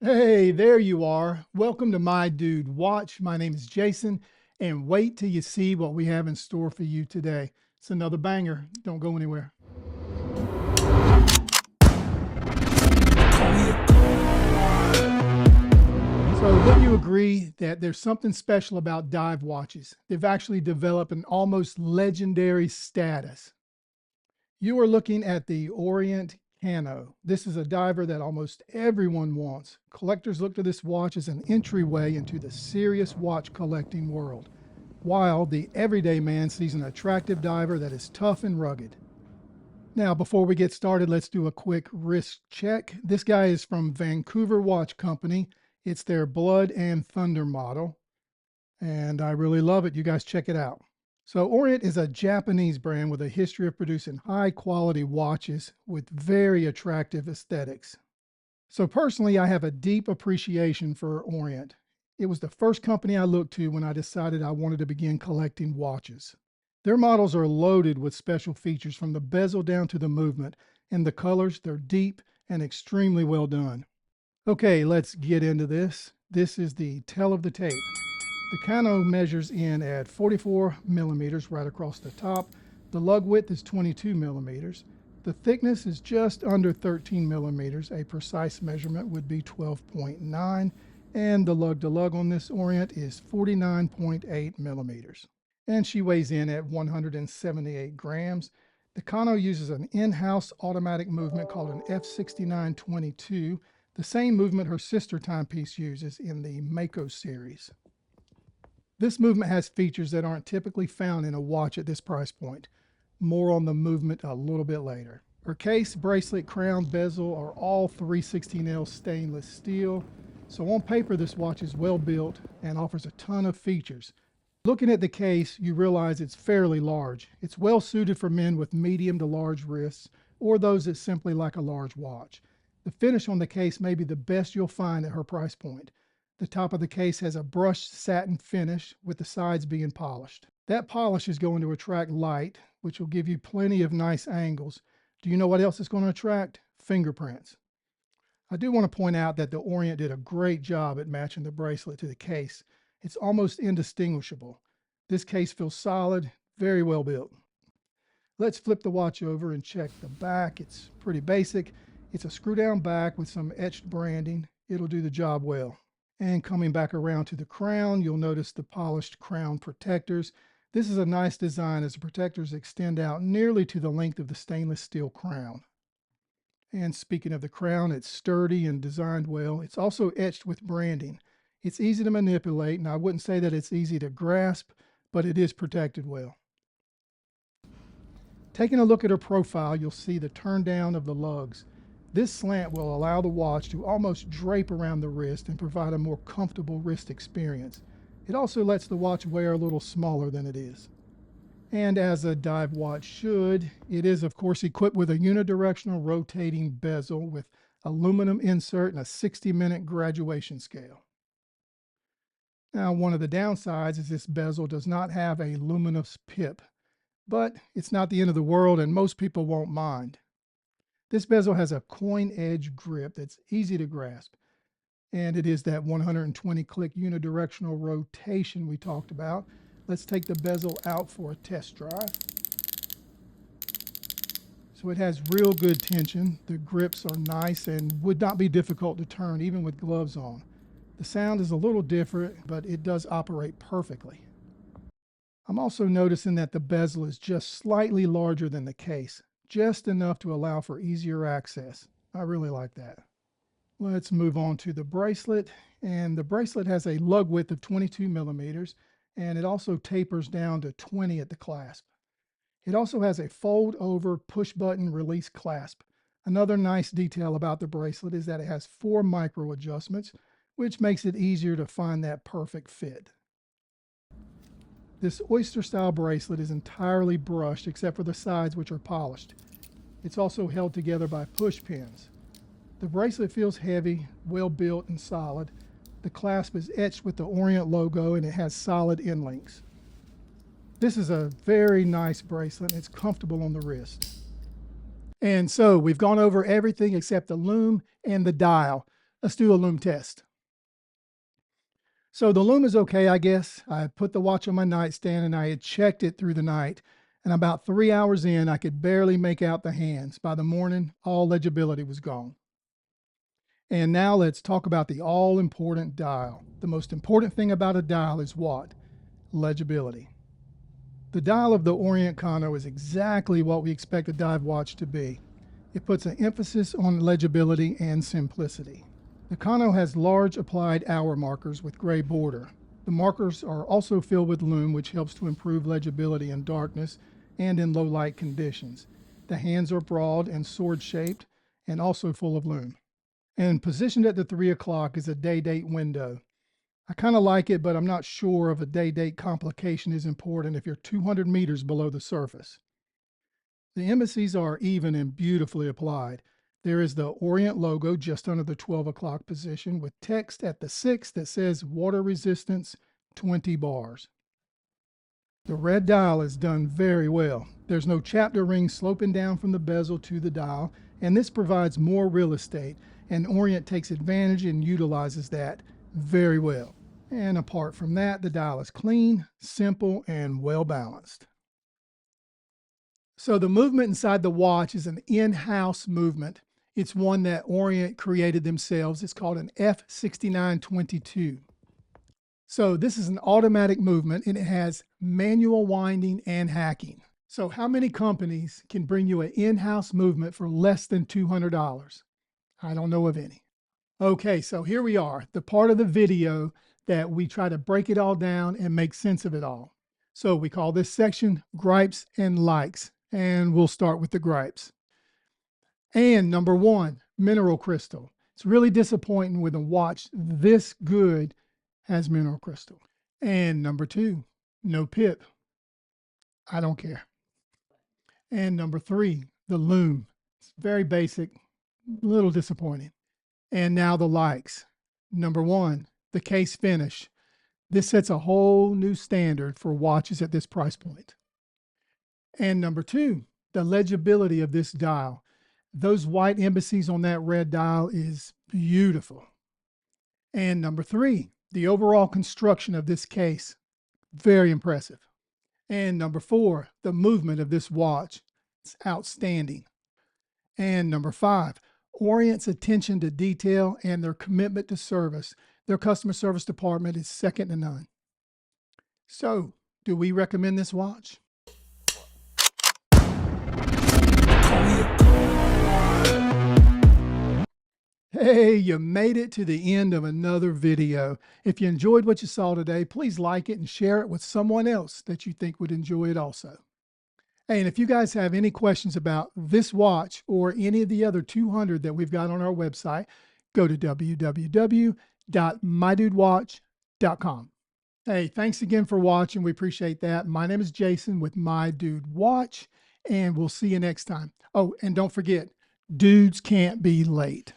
Hey, there you are. Welcome to My Dude Watch. My name is Jason, and wait till you see what we have in store for you today. It's another banger. Don't go anywhere. So, wouldn't you agree that there's something special about dive watches? They've actually developed an almost legendary status. You are looking at the Orient Cano. This is a diver that almost everyone wants. Collectors look to this watch as an entryway into the serious watch collecting world, while the everyday man sees an attractive diver that is tough and rugged. Now, before we get started, let's do a quick wrist check. This guy is from Vancouver Watch Company. It's their Blood and Thunder model, and I really love it. You guys check it out. So Orient is a Japanese brand with a history of producing high quality watches with very attractive aesthetics. So personally, I have a deep appreciation for Orient. It was the first company I looked to when I decided I wanted to begin collecting watches. Their models are loaded with special features from the bezel down to the movement, and the colors, they're deep and extremely well done. Okay, let's get into this. This is the tell of the tape. The Kano measures in at 44 millimeters right across the top. The lug width is 22 millimeters. The thickness is just under 13 millimeters. A precise measurement would be 12.9. And the lug to lug on this Orient is 49.8 millimeters. And she weighs in at 178 grams. The Kano uses an in-house automatic movement called an F6922, the same movement her sister timepiece uses in the Mako series. This movement has features that aren't typically found in a watch at this price point. More on the movement a little bit later. Her case, bracelet, crown, bezel are all 316L stainless steel. So on paper, this watch is well built and offers a ton of features. Looking at the case, you realize it's fairly large. It's well suited for men with medium to large wrists or those that simply like a large watch. The finish on the case may be the best you'll find at her price point. The top of the case has a brushed satin finish with the sides being polished. That polish is going to attract light, which will give you plenty of nice angles. Do you know what else it's going to attract? Fingerprints. I do want to point out that the Orient did a great job at matching the bracelet to the case. It's almost indistinguishable. This case feels solid, very well built. Let's flip the watch over and check the back. It's pretty basic. It's a screw down back with some etched branding. It'll do the job well. And coming back around to the crown, you'll notice the polished crown protectors. This is a nice design as the protectors extend out nearly to the length of the stainless steel crown. And speaking of the crown, it's sturdy and designed well. It's also etched with branding. It's easy to manipulate, and I wouldn't say that it's easy to grasp, but it is protected well. Taking a look at her profile, you'll see the turn down of the lugs. This slant will allow the watch to almost drape around the wrist and provide a more comfortable wrist experience. It also lets the watch wear a little smaller than it is. And as a dive watch should, it is of course equipped with a unidirectional rotating bezel with aluminum insert and a 60-minute graduation scale. Now, one of the downsides is this bezel does not have a luminous pip, but it's not the end of the world and most people won't mind. This bezel has a coin edge grip that's easy to grasp, and it is that 120 click unidirectional rotation we talked about. Let's take the bezel out for a test drive. So it has real good tension. The grips are nice and would not be difficult to turn even with gloves on. The sound is a little different, but it does operate perfectly. I'm also noticing that the bezel is just slightly larger than the case, just enough to allow for easier access. I really like that. Let's move on to the bracelet. And the bracelet has a lug width of 22 millimeters, and it also tapers down to 20 at the clasp. It also has a fold over push button release clasp. Another nice detail about the bracelet is that it has 4 micro adjustments, which makes it easier to find that perfect fit. This oyster style bracelet is entirely brushed except for the sides, which are polished. It's also held together by push pins. The bracelet feels heavy, well built and solid. The clasp is etched with the Orient logo and it has solid end links. This is a very nice bracelet and it's comfortable on the wrist. And so we've gone over everything except the lume and the dial. Let's do a lume test. So the lume is okay, I guess. I put the watch on my nightstand and I had checked it through the night. And about 3 hours in, I could barely make out the hands. By the morning, all legibility was gone. And now let's talk about the all-important dial. The most important thing about a dial is what? Legibility. The dial of the Orient Kano is exactly what we expect a dive watch to be. It puts an emphasis on legibility and simplicity. The Kano has large applied hour markers with gray border. The markers are also filled with lume, which helps to improve legibility in darkness and in low light conditions. The hands are broad and sword-shaped and also full of lume. And positioned at the 3 o'clock is a day-date window. I kind of like it, but I'm not sure if a day-date complication is important if you're 200 meters below the surface. The indices are even and beautifully applied. There is the Orient logo just under the 12 o'clock position with text at the 6 that says water resistance 20 bars. The red dial is done very well. There's no chapter ring sloping down from the bezel to the dial, and this provides more real estate, and Orient takes advantage and utilizes that very well. And apart from that, the dial is clean, simple, and well balanced. So the movement inside the watch is an in-house movement. It's one that Orient created themselves. It's called an F6922. So this is an automatic movement and it has manual winding and hacking. So how many companies can bring you an in-house movement for less than $200? I don't know of any. Okay, so here we are, the part of the video that we try to break it all down and make sense of it all. So we call this section gripes and likes, and we'll start with the gripes. And number one, mineral crystal. It's really disappointing when a watch this good has mineral crystal. And number two, no pip. I don't care. And number three, the lume. It's very basic, a little disappointing. And now the likes. Number one, the case finish. This sets a whole new standard for watches at this price point. And number two, the legibility of this dial. Those white embassies on that red dial is beautiful. And number three, the overall construction of this case, very impressive. And number four, the movement of this watch, it's outstanding. And number five, Orient's attention to detail and their commitment to service. Their customer service department is second to none. So, do we recommend this watch? Hey, you made it to the end of another video. If you enjoyed what you saw today, please like it and share it with someone else that you think would enjoy it also. Hey, and if you guys have any questions about this watch or any of the other 200 that we've got on our website, go to www.mydudewatch.com. Hey, thanks again for watching. We appreciate that. My name is Jason with My Dude Watch, and we'll see you next time. Oh, and don't forget, dudes can't be late.